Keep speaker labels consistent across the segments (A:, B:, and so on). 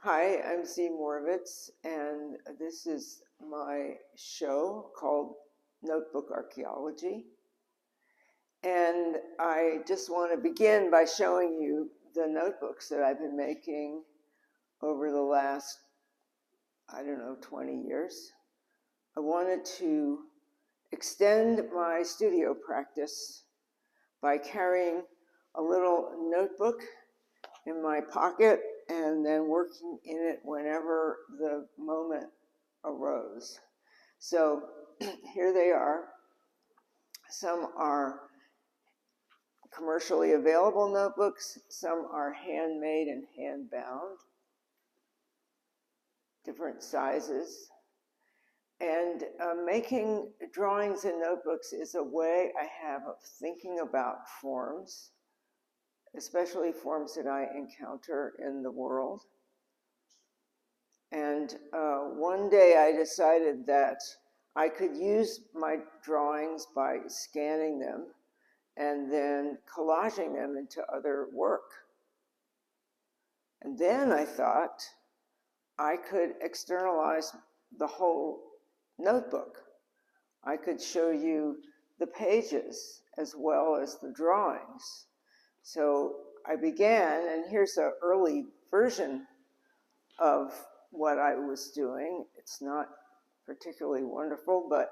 A: Hi, I'm Morvitz, and this is my show called Notebook Archaeology. And I just want to begin by showing you the notebooks that I've been making over the last, 20 years. I wanted to extend my studio practice by carrying a little notebook in my pocket and then working in it whenever the moment arose. So here they are. Some are commercially available notebooks, some are handmade and hand-bound, different sizes. And making drawings in notebooks is a way I have of thinking about forms, especially forms that I encounter in the world. And one day I decided that I could use my drawings by scanning them and then collaging them into other work. And then I thought I could externalize the whole notebook. I could show you the pages as well as the drawings. So I began, and here's an early version of what I was doing. It's not particularly wonderful, but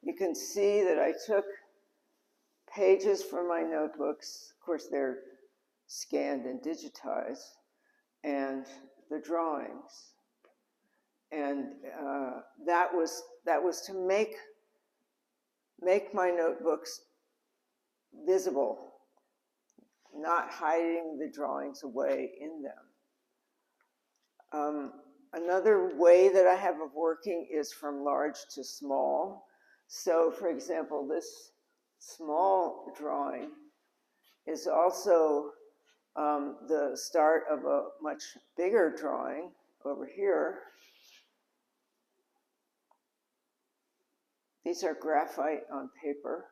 A: you can see that I took pages from my notebooks. Of course, they're scanned and digitized, and the drawings. And that was to make my notebooks visible, not hiding the drawings away in them. Another way that I have of working is from large to small. So, for example, this small drawing is also the start of a much bigger drawing over here. These are graphite on paper,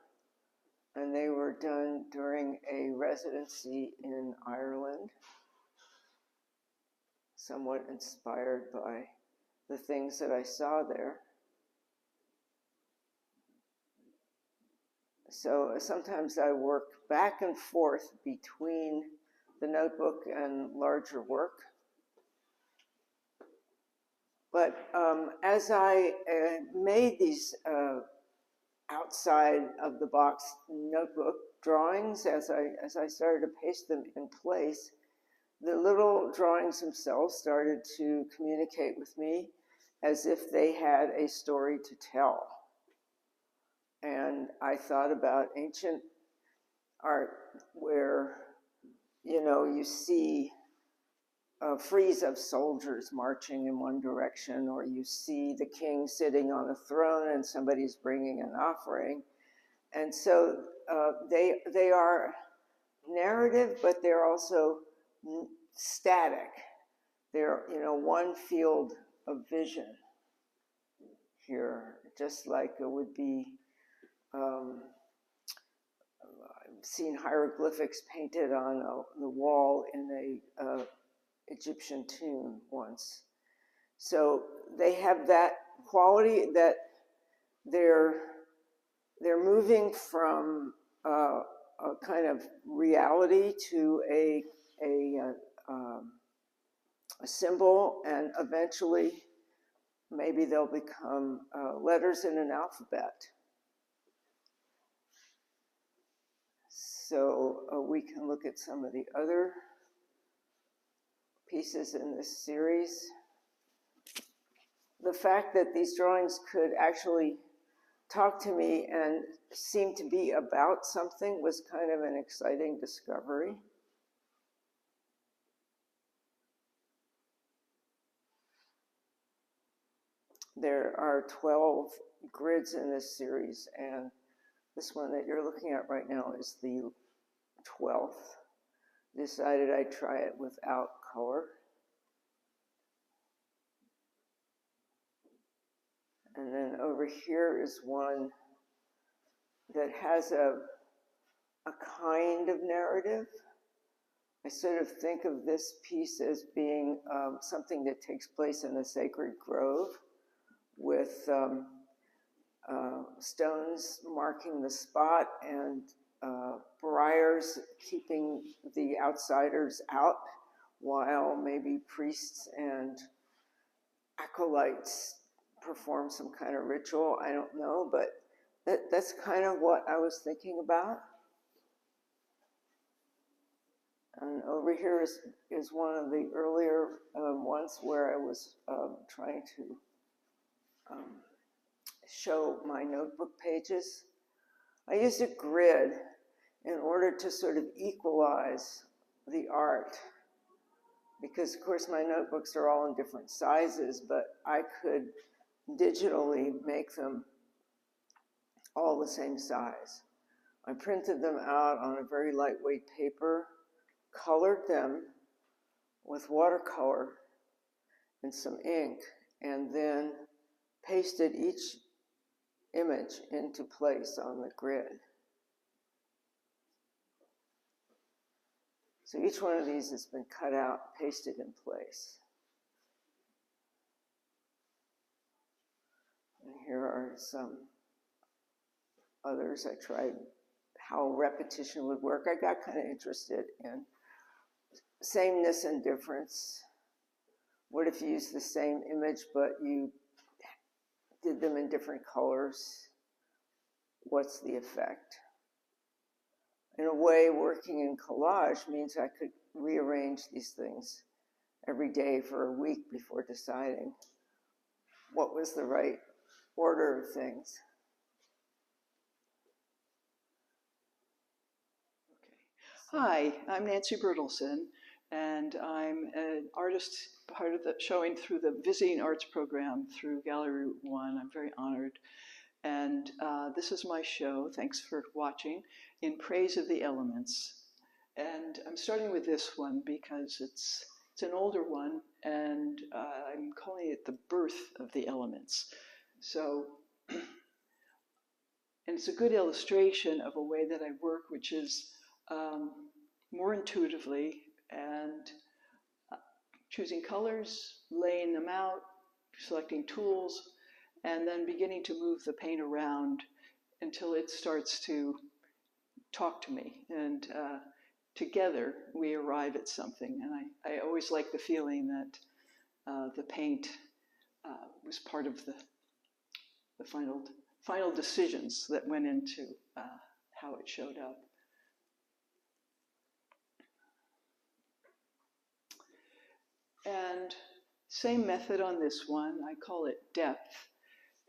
A: and they were done during a residency in Ireland, somewhat inspired by the things that I saw there. So sometimes I work back and forth between the notebook and larger work. But as I made these outside of the box notebook drawings, as I started to paste them in place, the little drawings themselves started to communicate with me as if they had a story to tell. And I thought about ancient art where, you see a frieze of soldiers marching in one direction, or you see the king sitting on a throne and somebody's bringing an offering. And so they are narrative, but they're also static. They're, one field of vision here, just like it would be, I've seen hieroglyphics painted on the wall in a Egyptian tomb once. So they have that quality that they're moving from a kind of reality to a symbol, and eventually maybe they'll become letters in an alphabet. So we can look at some of the other pieces in this series. The fact that these drawings could actually talk to me and seem to be about something was kind of an exciting discovery. There are 12 grids in this series, and this one that you're looking at right now is the 12th. Decided I'd try it without color. And then over here is one that has a kind of narrative, I sort of think of this piece as being something that takes place in a sacred grove with stones marking the spot and briars keeping the outsiders out, while maybe priests and acolytes perform some kind of ritual. I don't know, but that's kind of what I was thinking about. And over here is one of the earlier ones where I was trying to show my notebook pages. I used a grid in order to sort of equalize the art, because of course my notebooks are all in different sizes, but I could digitally make them all the same size. I printed them out on a very lightweight paper, colored them with watercolor and some ink, and then pasted each image into place on the grid. So each one of these has been cut out, pasted in place. And here are some others. I tried how repetition would work. I got kind of interested in sameness and difference. What if you use the same image, but you did them in different colors? What's the effect? In a way, working in collage means I could rearrange these things every day for a week before deciding what was the right order of things.
B: Okay. Hi, I'm Nancy Bertelsen, and I'm an artist, part of the showing through the Visiting Arts program through Gallery Route 1. I'm very honored. And this is my show, thanks for watching, In Praise of the Elements. And I'm starting with this one because it's an older one, and I'm calling it The Birth of the Elements. So, and it's a good illustration of a way that I work, which is more intuitively and choosing colors, laying them out, selecting tools, and then beginning to move the paint around until it starts to talk to me. And together we arrive at something. And I always like the feeling that the paint was part of the final decisions that went into how it showed up. And same method on this one. I call it depth.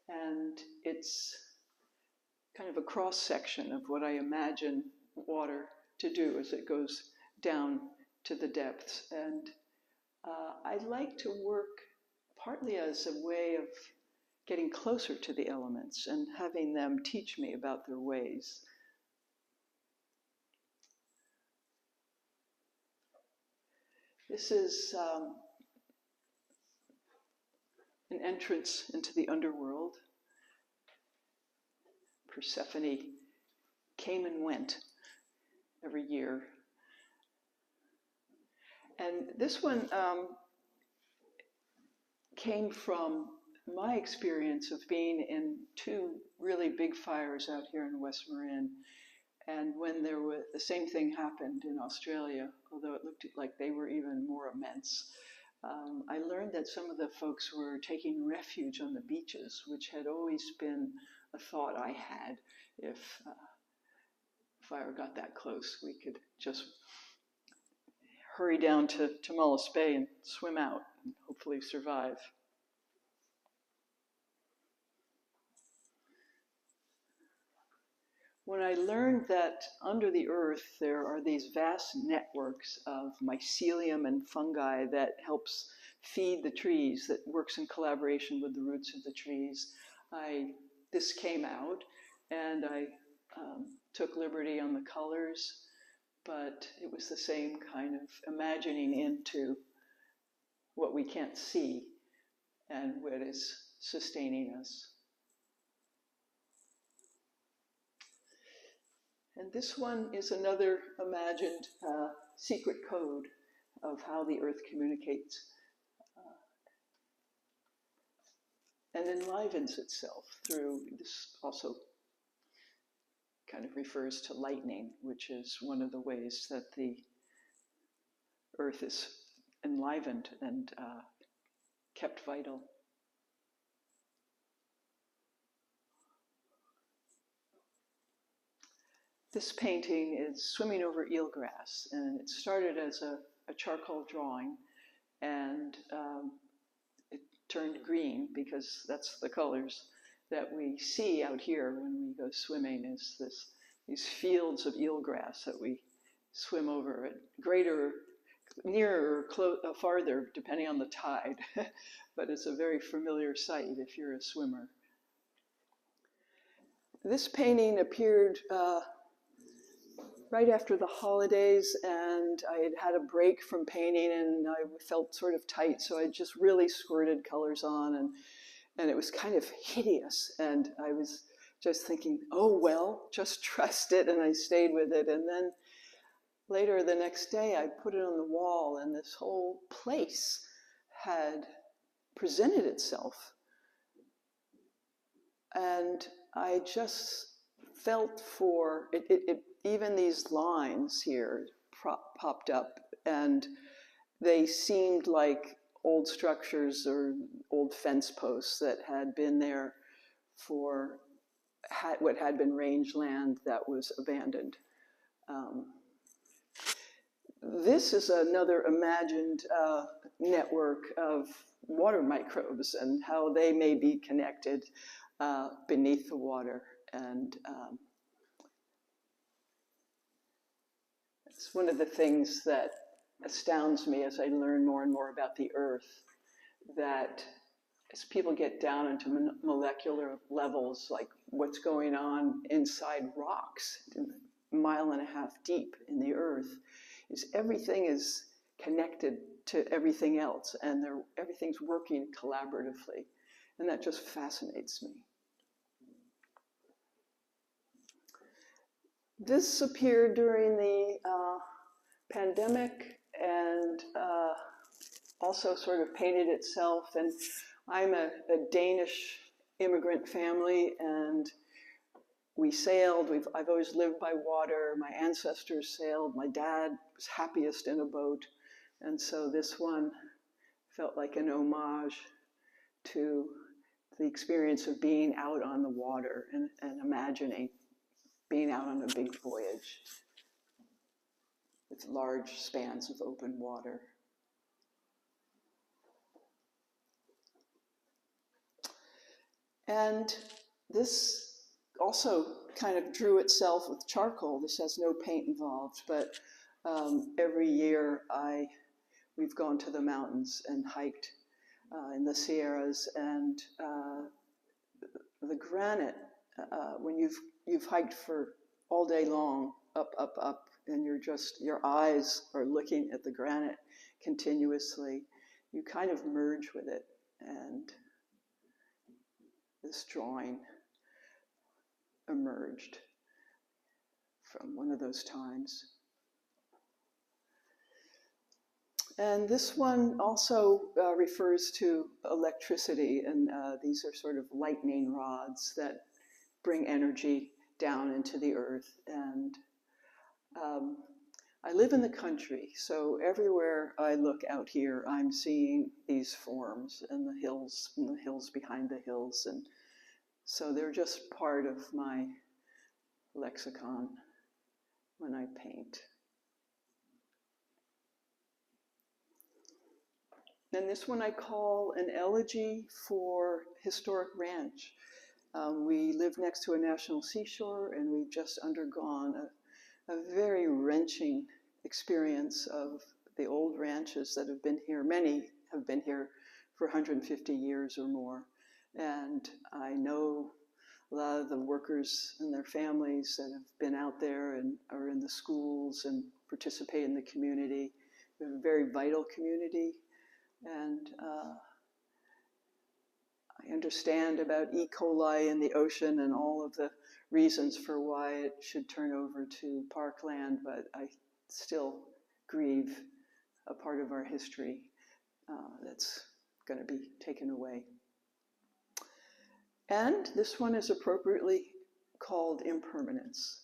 B: And it's kind of a cross-section of what I imagine water to do as it goes down to the depths. And I like to work partly as a way of getting closer to the elements and having them teach me about their ways. This is an entrance into the underworld. Persephone came and went every year. And this one came from my experience of being in two really big fires out here in West Marin. And when the same thing happened in Australia, although it looked like they were even more immense, I learned that some of the folks were taking refuge on the beaches, which had always been a thought I had. If fire got that close, we could just hurry down to Mullis Bay and swim out and hopefully survive. When I learned that under the earth there are these vast networks of mycelium and fungi that helps feed the trees, that works in collaboration with the roots of the trees, this came out, and I took liberty on the colors, but it was the same kind of imagining into what we can't see and what is sustaining us. And this one is another imagined secret code of how the Earth communicates and enlivens itself through this. Also kind of refers to lightning, which is one of the ways that the Earth is enlivened and kept vital. This painting is Swimming Over Eelgrass, and it started as a charcoal drawing, and it turned green because that's the colors that we see out here when we go swimming, is these fields of eelgrass that we swim over at greater, nearer, farther, depending on the tide. But it's a very familiar sight if you're a swimmer. This painting appeared right after the holidays, and I had had a break from painting and I felt sort of tight, so I just really squirted colors on, and it was kind of hideous, and I was just thinking, oh well, just trust it, and I stayed with it. And then later the next day I put it on the wall, and this whole place had presented itself, and I just felt for it. Even these lines here popped up, and they seemed like old structures or old fence posts that had been there for what had been rangeland that was abandoned. This is another imagined network of water microbes and how they may be connected beneath the water. And it's one of the things that astounds me as I learn more and more about the Earth, that as people get down into molecular levels, like what's going on inside rocks, a mile and a half deep in the Earth, is everything is connected to everything else, and everything's working collaboratively. And that just fascinates me. This appeared during the pandemic, and also sort of painted itself. And I'm a Danish immigrant family, and we sailed. I've always lived by water. My ancestors sailed. My dad was happiest in a boat. And so this one felt like an homage to the experience of being out on the water and imagining being out on a big voyage with large spans of open water. And this also kind of drew itself with charcoal. This has no paint involved, but every year we've gone to the mountains and hiked in the Sierras, and the granite, when you've hiked for all day long, up, and your eyes are looking at the granite continuously, you kind of merge with it. And this drawing emerged from one of those times. And this one also refers to electricity, and these are sort of lightning rods that bring energy down into the earth. And I live in the country, so everywhere I look out here, I'm seeing these forms and the hills behind the hills. And so they're just part of my lexicon when I paint. And this one I call an elegy for historic ranch. We live next to a national seashore, and we've just undergone a very wrenching experience of the old ranches that have been here. Many have been here for 150 years or more. And I know a lot of the workers and their families that have been out there and are in the schools and participate in the community. We have a very vital community. And I understand about E. coli in the ocean and all of the reasons for why it should turn over to parkland, but I still grieve a part of our history that's going to be taken away. And this one is appropriately called impermanence.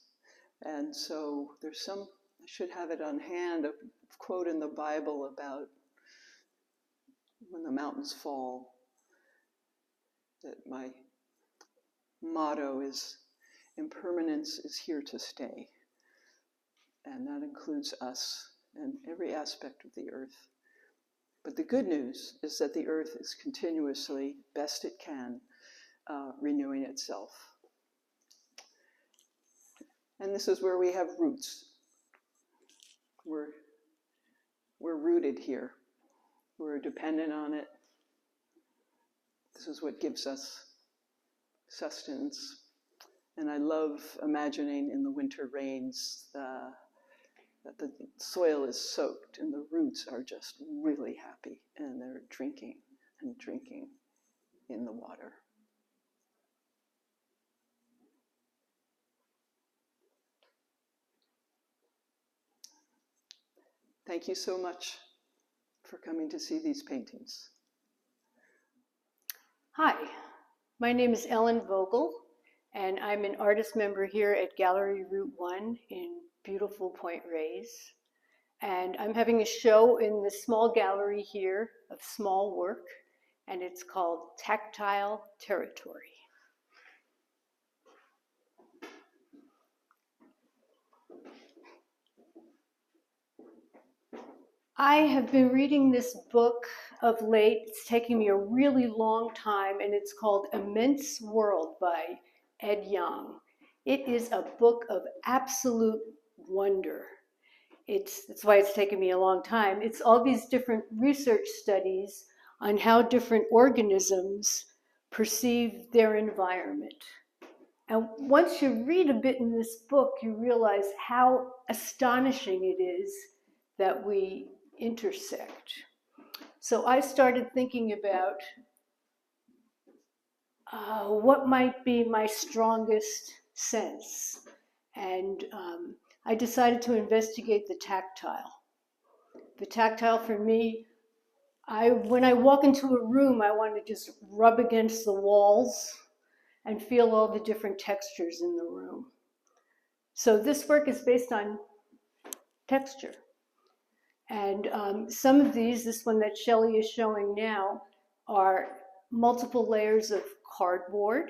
B: And so there's some, I should have it on hand, a quote in the Bible about when the mountains fall, that my motto is, impermanence is here to stay. And that includes us and every aspect of the earth. But the good news is that the earth is continuously, best it can, renewing itself. And this is where we have roots. We're rooted here. We're dependent on it. This is what gives us sustenance. And I love imagining in the winter rains that the soil is soaked and the roots are just really happy and they're drinking and drinking in the water. Thank you so much for coming to see these paintings.
C: Hi, my name is Ellen Vogel, and I'm an artist member here at Gallery Route 1 in beautiful Point Reyes. And I'm having a show in the small gallery here of small work, and it's called Tactile Territory. I have been reading this book of late. It's taking me a really long time, and it's called Immense World by Ed Young. It is a book of absolute wonder. That's why it's taken me a long time. It's all these different research studies on how different organisms perceive their environment. And once you read a bit in this book, you realize how astonishing it is that we intersect. So I started thinking about what might be my strongest sense. And I decided to investigate the tactile. The tactile for me, when I walk into a room, I want to just rub against the walls and feel all the different textures in the room. So this work is based on texture. And some of these, this one that Shelley is showing now, are multiple layers of cardboard.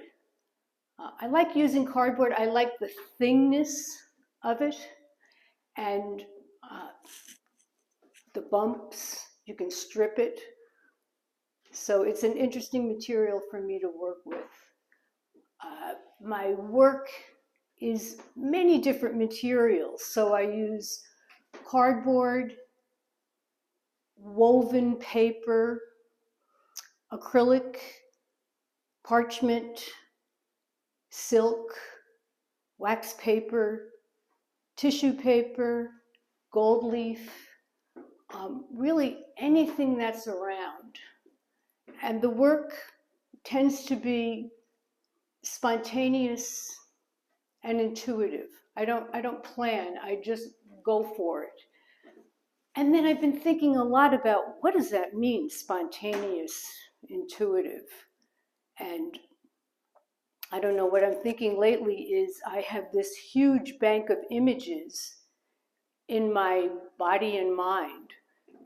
C: I like using cardboard. I like the thingness of it. And the bumps, you can strip it. So it's an interesting material for me to work with. My work is many different materials. So I use cardboard, woven paper, acrylic, parchment, silk, wax paper, tissue paper, gold leaf, really anything that's around. And the work tends to be spontaneous and intuitive. I don't plan, I just go for it. And then I've been thinking a lot about what does that mean, spontaneous, intuitive? And I don't know, what I'm thinking lately is I have this huge bank of images in my body and mind,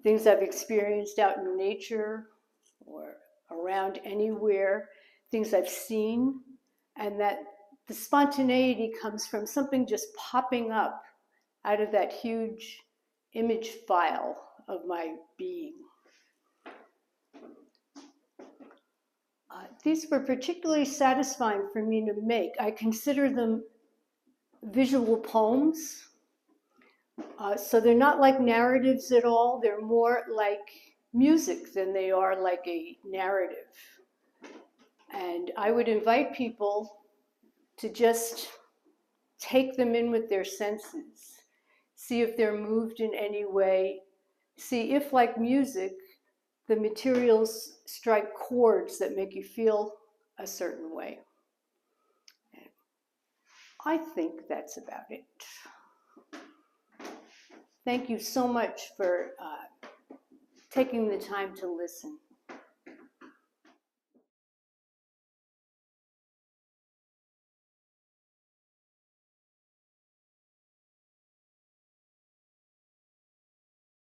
C: things I've experienced out in nature or around anywhere, things I've seen, and that the spontaneity comes from something just popping up out of that huge image file of my being. These were particularly satisfying for me to make. I consider them visual poems. So they're not like narratives at all. They're more like music than they are like a narrative. And I would invite people to just take them in with their senses, see if they're moved in any way, see if, like music, the materials strike chords that make you feel a certain way. I think that's about it. Thank you so much for taking the time to listen.